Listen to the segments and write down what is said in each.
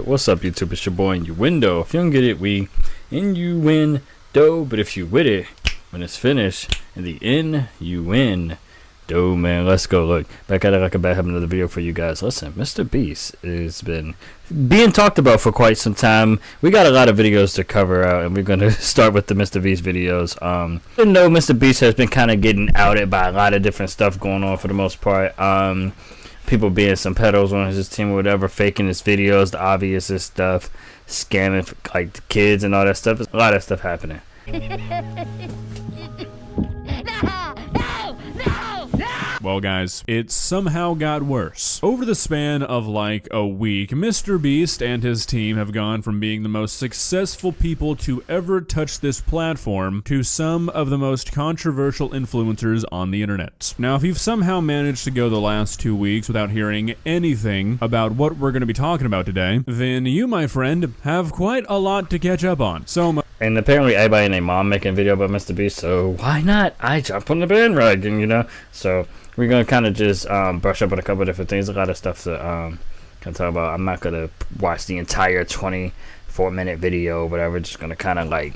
What's up, YouTube? It's your boy Innuendo. If you don't get it, we innuendo. But if you with it, when it's finished, in the end, you win. Doe, man, let's go. Look, back at it like a bad, have another video for you guys. Listen, Mr. Beast has been being talked about for quite some time. We got a lot of videos to cover out, and we're going to start with the Mr. Beast videos. Even though Mr. Beast has been kind of getting outed by a lot of different stuff going on for the most part. People being some pedos on his team or whatever, faking his videos, the obvious stuff, scamming like the kids and all that stuff. There's a lot of stuff happening. Well, guys, it somehow got worse. Over the span of like a week, Mr. Beast and his team have gone from being the most successful people to ever touch this platform to some of the most controversial influencers on the internet. Now, if you've somehow managed to go the last 2 weeks without hearing anything about what we're going to be talking about today, then you, my friend, have quite a lot to catch up on. And apparently everybody and their mom making a video about Mr. Beast, so why not? I jump on the bandwagon, you know? So we're going to kind of just brush up on a couple of different things. A lot of stuff to can talk about. I'm not going to watch the entire 24-minute video or whatever. Just going to kind of like...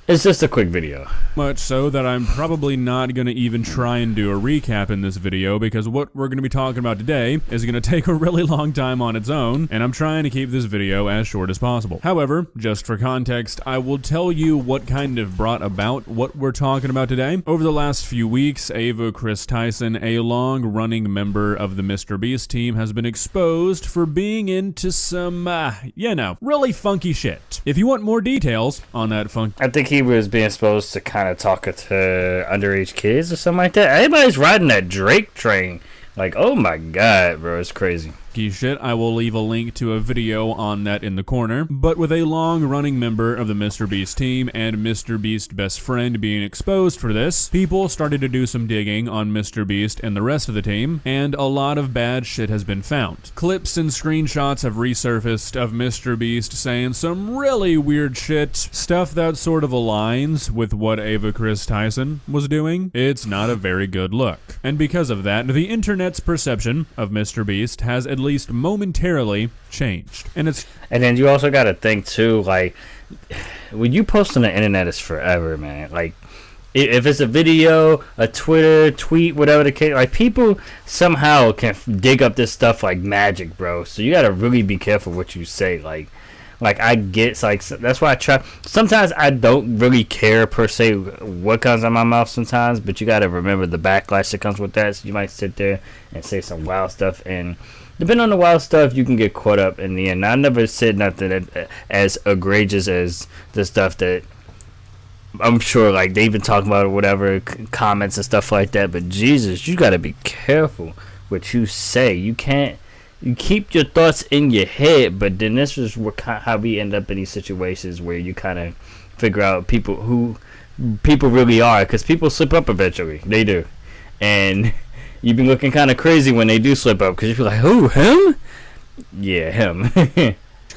It's just a quick video. Much so that I'm probably not going to even try and do a recap in this video, because what we're going to be talking about today is going to take a really long time on its own, and I'm trying to keep this video as short as possible. However, just for context, I will tell you what kind of brought about what we're talking about today. Over the last few weeks, Ava Chris Tyson, a long-running member of the Mr. Beast team, has been exposed for being into some, really funky shit. If you want more details on that I think he was being supposed to kind of talk to underage kids or something like that. Everybody's riding that Drake train. Like, oh my god, bro, it's crazy. Shit, I will leave a link to a video on that in the corner. But with a long-running member of the Mr. Beast team and Mr. Beast's best friend being exposed for this, people started to do some digging on Mr. Beast and the rest of the team, and a lot of bad shit has been found. Clips and screenshots have resurfaced of Mr. Beast saying some really weird shit, stuff that sort of aligns with what Ava Chris Tyson was doing. It's not a very good look. And because of that, the internet's perception of Mr. Beast has at least momentarily changed. And then you also got to think too, like, when you post on the internet, it's forever, man. Like, if it's a video, a Twitter tweet, whatever the case, like, people somehow can dig up this stuff like magic, bro. So you got to really be careful what you say. Like I get, like, that's why I try. Sometimes I don't really care per se what comes out of my mouth sometimes, but you got to remember the backlash that comes with that. So you might sit there and say some wild stuff, and depending on the wild stuff, you can get caught up in the end. I never said nothing as egregious as the stuff that I'm sure, like, they've been talking about or whatever, comments and stuff like that. But Jesus, you got to be careful what you say. You can't. You keep your thoughts in your head, but then this is how we end up in these situations where you kind of figure out who people really are, because people slip up eventually. They do. And you be looking kind of crazy when they do slip up, because you feel like, who, him? Yeah, him.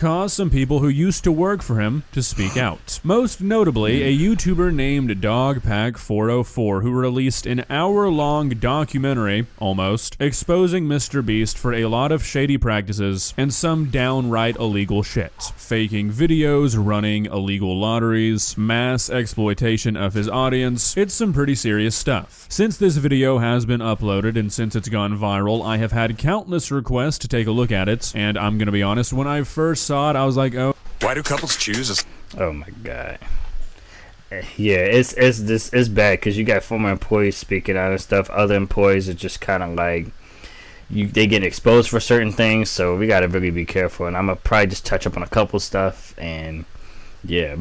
caused some people who used to work for him to speak out. Most notably, a YouTuber named Dogpack404, who released an hour-long documentary, almost, exposing Mr. Beast for a lot of shady practices and some downright illegal shit. Faking videos, running illegal lotteries, mass exploitation of his audience. It's some pretty serious stuff. Since this video has been uploaded and since it's gone viral, I have had countless requests to take a look at it, and I'm gonna be honest, when I first saw it, I was like, oh. Why do couples choose us? Oh my god. Yeah, it's bad because you got former employees speaking out and stuff. Other employees are just kind of like, they get exposed for certain things, so we gotta really be careful. And I'm gonna probably just touch up on a couple stuff, and yeah,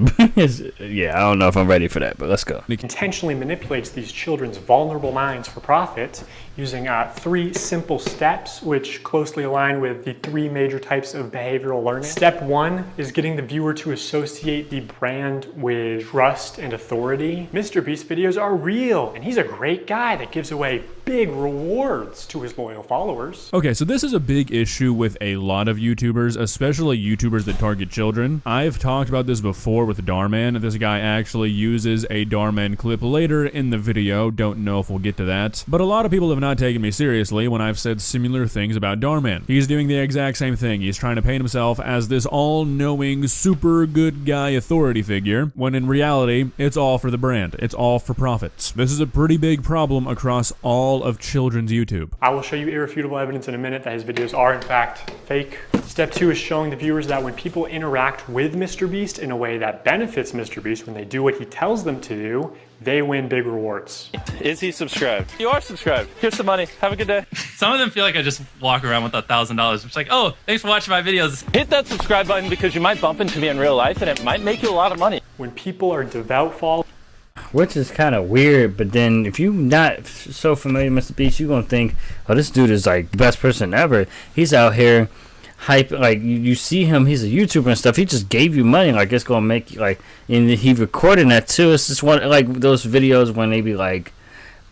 yeah, I don't know if I'm ready for that, but let's go. Intentionally manipulates these children's vulnerable minds for profit using 3 simple steps, which closely align with the 3 major types of behavioral learning. Step 1 is getting the viewer to associate the brand with trust and authority. Mr. Beast videos are real, and he's a great guy that gives away big rewards to his loyal followers. Okay, so this is a big issue with a lot of YouTubers, especially YouTubers that target children. I've talked about this before with Darman. This guy actually uses a Darman clip later in the video. Don't know if we'll get to that. But a lot of people have not taking me seriously when I've said similar things about Darman. He's doing the exact same thing. He's trying to paint himself as this all-knowing, super good guy authority figure, when in reality, it's all for the brand. It's all for profits. This is a pretty big problem across all of children's YouTube. I will show you irrefutable evidence in a minute that his videos are in fact fake. Step 2 is showing the viewers that when people interact with MrBeast in a way that benefits MrBeast, when they do what he tells them to do, they win big rewards. Is he subscribed? You are subscribed. Here's some money. Have a good day. Some of them feel like I just walk around with $1,000. It's like, oh, thanks for watching my videos. Hit that subscribe button because you might bump into me in real life and it might make you a lot of money. When people are devout followers, which is kind of weird, but then if you're not so familiar with MrBeast, you're going to think, oh, this dude is like the best person ever. He's out here hype, like you see him, he's a YouTuber and stuff. He just gave you money, like it's gonna make you like, and he recorded that too. It's just one like those videos when they be like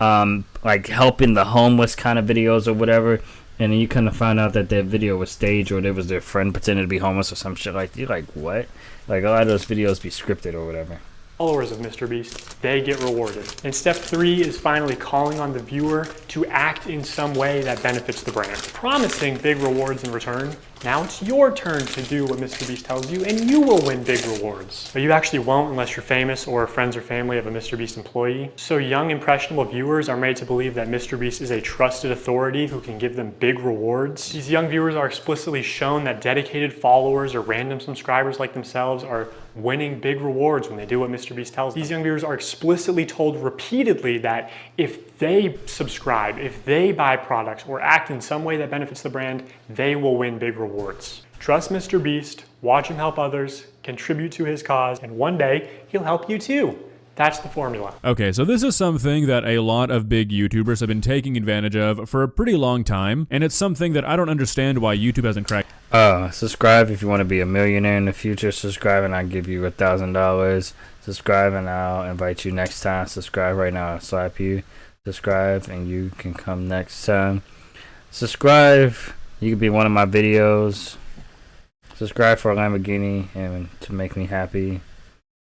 helping the homeless kind of videos or whatever, and then you kind of find out that that video was staged or there was their friend pretending to be homeless or some shit. Like you're like, what? Like a lot of those videos be scripted or whatever. Followers of MrBeast, they get rewarded. And step 3 is finally calling on the viewer to act in some way that benefits the brand, promising big rewards in return. Now it's your turn to do what MrBeast tells you, and you will win big rewards. But you actually won't unless you're famous or friends or family of a MrBeast employee. So young, impressionable viewers are made to believe that MrBeast is a trusted authority who can give them big rewards. These young viewers are explicitly shown that dedicated followers or random subscribers like themselves are winning big rewards when they do what MrBeast tells them. These young viewers are explicitly told repeatedly that if they subscribe, if they buy products or act in some way that benefits the brand, they will win big rewards. Trust MrBeast, watch him help others, contribute to his cause, and one day he'll help you too. That's the formula. Okay, so this is something that a lot of big YouTubers have been taking advantage of for a pretty long time, and it's something that I don't understand why YouTube hasn't cracked. Subscribe if you want to be a millionaire in the future. Subscribe and I'll give you $1,000. Subscribe and I'll invite you next time. Subscribe right now, I'll slap you. Subscribe and you can come next time. Subscribe, you can be one of my videos. Subscribe for a Lamborghini and to make me happy.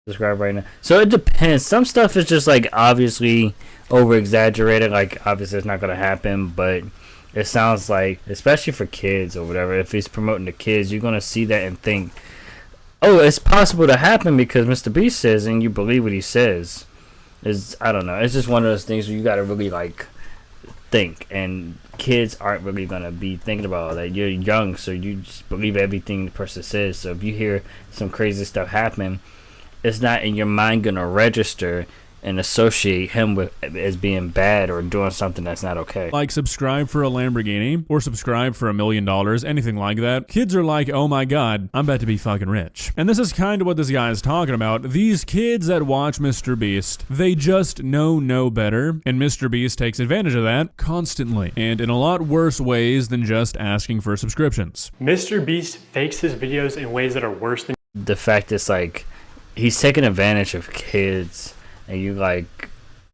Subscribe right now. So it depends. Some stuff is just like obviously over exaggerated, like obviously it's not gonna happen, but it sounds like, especially for kids or whatever, if he's promoting the kids, you're gonna see that and think, oh, it's possible to happen because MrBeast says, and you believe what he says. I don't know, it's just one of those things where you gotta really like think, and kids aren't really gonna be thinking about all that. You're young, so you just believe everything the person says. So if you hear some crazy stuff happen, it's not in your mind gonna register and associate him with as being bad or doing something that's not okay. Like subscribe for a Lamborghini or subscribe for $1 million, anything like that. Kids are like, oh my god, I'm about to be fucking rich. And this is kind of what this guy is talking about. These kids that watch MrBeast, they just know no better, and MrBeast takes advantage of that constantly, and in a lot worse ways than just asking for subscriptions. MrBeast fakes his videos in ways that are worse than the fact is like he's taking advantage of kids. And you like,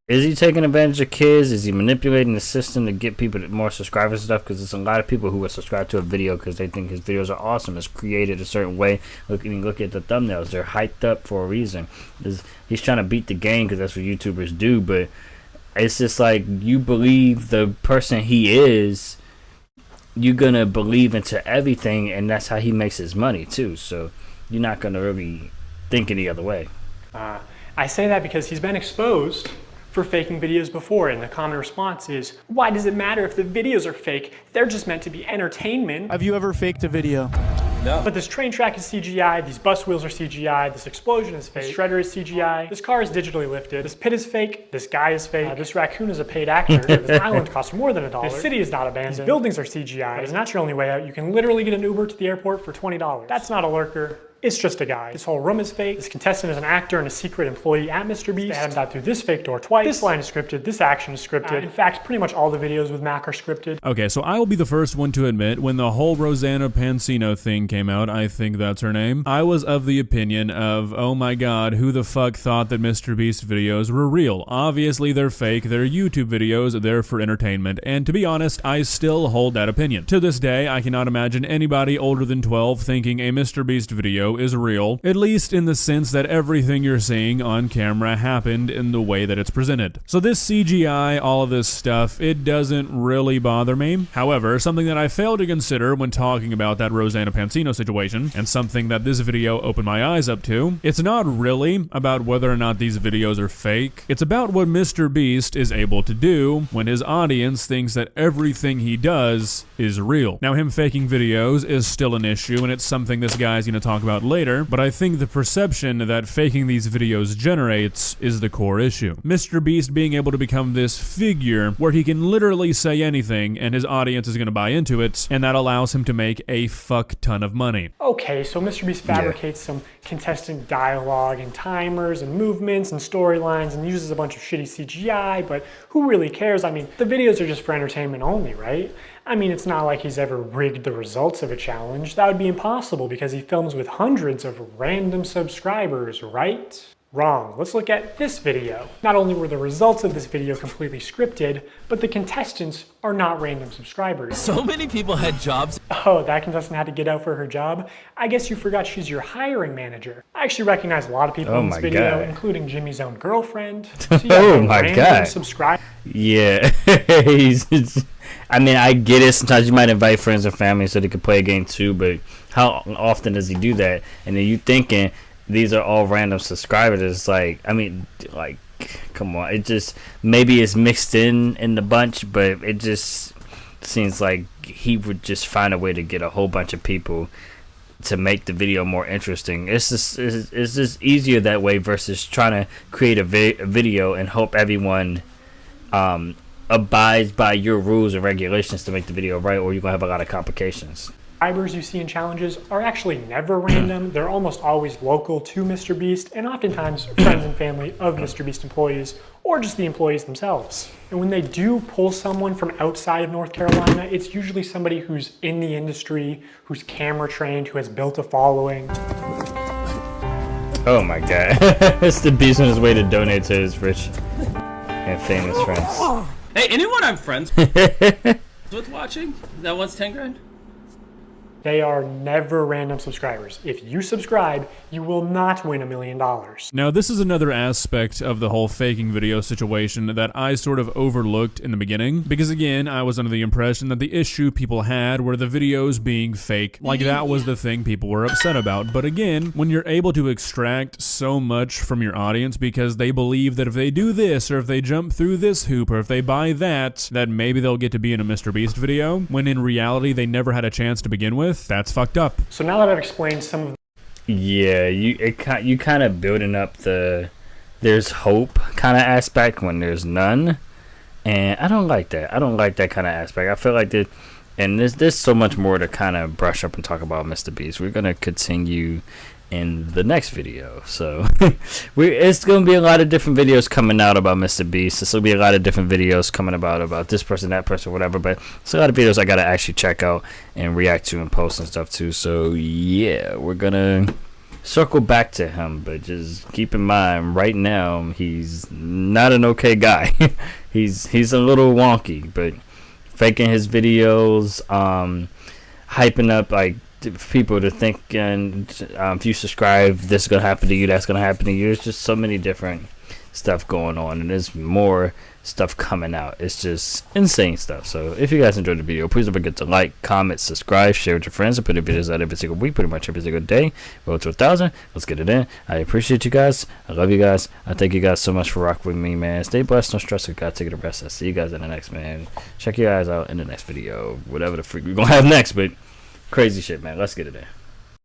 is he taking advantage of kids? Is he manipulating the system to get people more subscribers and stuff? Because there's a lot of people who will subscribe to a video because they think his videos are awesome. It's created a certain way. Look at the thumbnails; they're hyped up for a reason. He's trying to beat the game because that's what YouTubers do. But it's just like you believe the person he is, you're gonna believe into everything, and that's how he makes his money too. So you're not gonna really think any other way. I say that because he's been exposed for faking videos before, and the common response is, why does it matter if the videos are fake? They're just meant to be entertainment. Have you ever faked a video? No. But this train track is CGI, these bus wheels are CGI, this explosion is fake, this shredder is CGI, this car is digitally lifted, this pit is fake, this guy is fake, this raccoon is a paid actor, this island costs more than $1, this city is not abandoned, these buildings are CGI, but it's not your only way out. You can literally get an Uber to the airport for $20. That's not a lurker. It's just a guy. This whole room is fake. This contestant is an actor and a secret employee at MrBeast. They had him dive through this fake door twice. This line is scripted. This action is scripted. In fact, pretty much all the videos with Mac are scripted. Okay, so I will be the first one to admit, when the whole Rosanna Pansino thing came out, I think that's her name, I was of the opinion of, oh my god, who the fuck thought that MrBeast videos were real? Obviously they're fake, they're YouTube videos, they're for entertainment, and to be honest, I still hold that opinion. To this day, I cannot imagine anybody older than 12 thinking a MrBeast video video is real, at least in the sense that everything you're seeing on camera happened in the way that it's presented. So this CGI, all of this stuff, it doesn't really bother me. However, something that I failed to consider when talking about that Rosanna Pansino situation, and something that this video opened my eyes up to, it's not really about whether or not these videos are fake. It's about what Mr. Beast is able to do when his audience thinks that everything he does is real. Now, him faking videos is still an issue, and it's something this guy's gonna talk about later, but I think the perception that faking these videos generates is the core issue. Mr. Beast being able to become this figure where he can literally say anything and his audience is gonna buy into it, and that allows him to make a fuck ton of money. Okay, so Mr. Beast fabricates some contestant dialogue and timers and movements and storylines and uses a bunch of shitty CGI, but who really cares? I mean, the videos are just for entertainment only, right? I mean, it's not like he's ever rigged the results of a challenge. That would be impossible because he films with hundreds of random subscribers, right? Wrong. Let's look at this video. Not only were the results of this video completely scripted, but the contestants are not random subscribers. So many people had jobs. Oh, that contestant had to get out for her job? I guess you forgot she's your hiring manager. I actually recognize a lot of people in this video, including Jimmy's own girlfriend. So Oh my god. Subscribe. Yeah. I mean, I get it. Sometimes you might invite friends and family so they can play a game too, but how often does he do that? And then you thinking these are all random subscribers. It's like, I mean, like, come on. It just, maybe it's mixed in the bunch, but it just seems like he would just find a way to get a whole bunch of people to make the video more interesting. It's just easier that way versus trying to create a video and hope everyone abides by your rules and regulations to make the video right, or you're gonna have a lot of complications. Subscribers you see in challenges are actually never random. They're almost always local to Mr. Beast, and oftentimes friends and family of Mr. Beast employees, or just the employees themselves. And when they do pull someone from outside of North Carolina, it's usually somebody who's in the industry, who's camera trained, who has built a following. Oh my god. It's the Beast on his way to donate to his rich and famous friends. Hey, anyone I'm friends with watching that wants 10 grand? They are never random subscribers. If you subscribe, you will not win $1 million. Now, this is another aspect of the whole faking video situation that I sort of overlooked in the beginning, because again, I was under the impression that the issue people had were the videos being fake. Like, that was the thing people were upset about. But again, when you're able to extract so much from your audience because they believe that if they do this, or if they jump through this hoop, or if they buy that, that maybe they'll get to be in a Mr. Beast video, when in reality they never had a chance to begin with, that's fucked up. So now that I've explained some of Yeah, you kind of building up the there's hope kind of aspect when there's none, and I don't like that. I don't like that kind of aspect. I feel like that, and there's so much more to kind of brush up and talk about Mr. Beast. We're gonna continue in the next video, so it's gonna be a lot of different videos coming out about Mr. Beast. This will be a lot of different videos coming about this person, that person, whatever, but it's a lot of videos I gotta actually check out and react to and post and stuff too. So yeah, we're gonna circle back to him, but just keep in mind right now he's not an okay guy. he's a little wonky, but faking his videos, hyping up like people to think, and if you subscribe, this is gonna happen to you, that's gonna happen to you. There's just so many different stuff going on, and there's more stuff coming out. It's just insane stuff. So if you guys enjoyed the video, please don't forget to like, comment, subscribe, share with your friends. I put videos out every single week, pretty much every single day. Road to 1,000. Let's get it in. I appreciate you guys. I love you guys. I thank you guys so much for rocking with me, man. Stay blessed, no stress. We gotta take it a rest. I'll see you guys in the next, man. Check your guys out in the next video, whatever the freak we're gonna have next, but crazy shit, man. Let's get it in.